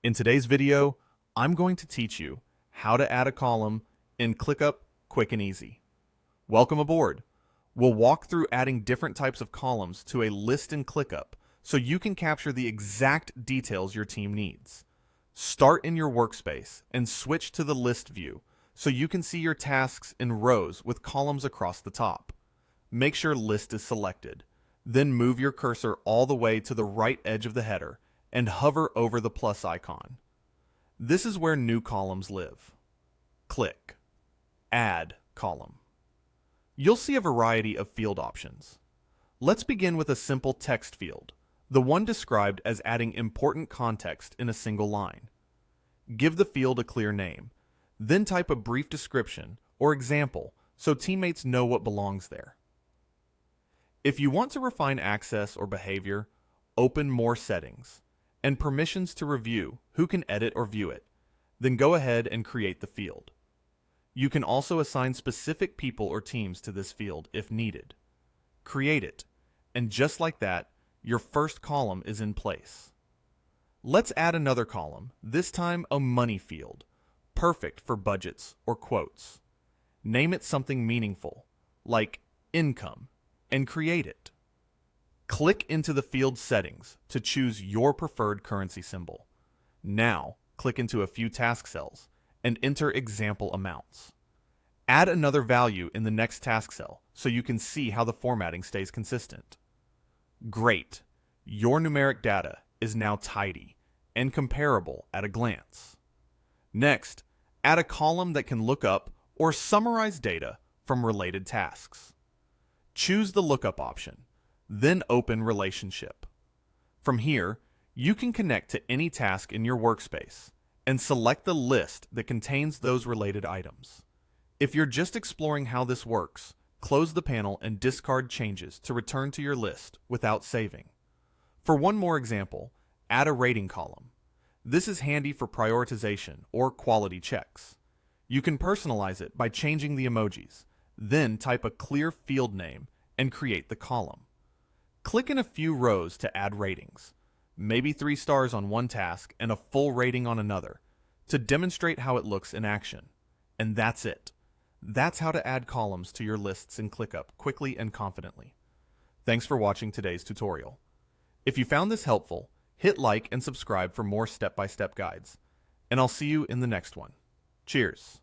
In today's video, I'm going to teach you how to add a column in ClickUp quick and easy. Welcome aboard. We'll walk through adding different types of columns to a list in ClickUp so you can capture the exact details your team needs. Start in your workspace and switch to the list view so you can see your tasks in rows with columns across the top. Make sure list is selected. Then move your cursor all the way to the right edge of the header and hover over the plus icon. This is where new columns live. Click Add Column. You'll see a variety of field options. Let's begin with a simple text field, the one described as adding important context in a single line. Give the field a clear name, then type a brief description or example so teammates know what belongs there. If you want to refine access or behavior, open More Settings and Permissions to review who can edit or view it. Then go ahead and create the field. You can also assign specific people or teams to this field if needed. Create it, and just like that, your first column is in place. Let's add another column, this time a money field, perfect for budgets or quotes. Name it something meaningful, like income, and create it. Click into the field settings to choose your preferred currency symbol. Now, click into a few task cells and enter example amounts. Add another value in the next task cell so you can see how the formatting stays consistent. Great! Your numeric data is now tidy and comparable at a glance. Next, add a column that can look up or summarize data from related tasks. Choose the lookup option, then open Relationship. From here, you can connect to any task in your workspace and select the list that contains those related items. If you're just exploring how this works, close the panel and discard changes to return to your list without saving. For one more example, add a rating column. This is handy for prioritization or quality checks. You can personalize it by changing the emojis, then type a clear field name and create the column. Click in a few rows to add ratings, maybe 3 stars on one task and a full rating on another, to demonstrate how it looks in action. And that's it. That's how to add columns to your lists in ClickUp quickly and confidently. Thanks for watching today's tutorial. If you found this helpful, hit like and subscribe for more step-by-step guides. And I'll see you in the next one. Cheers!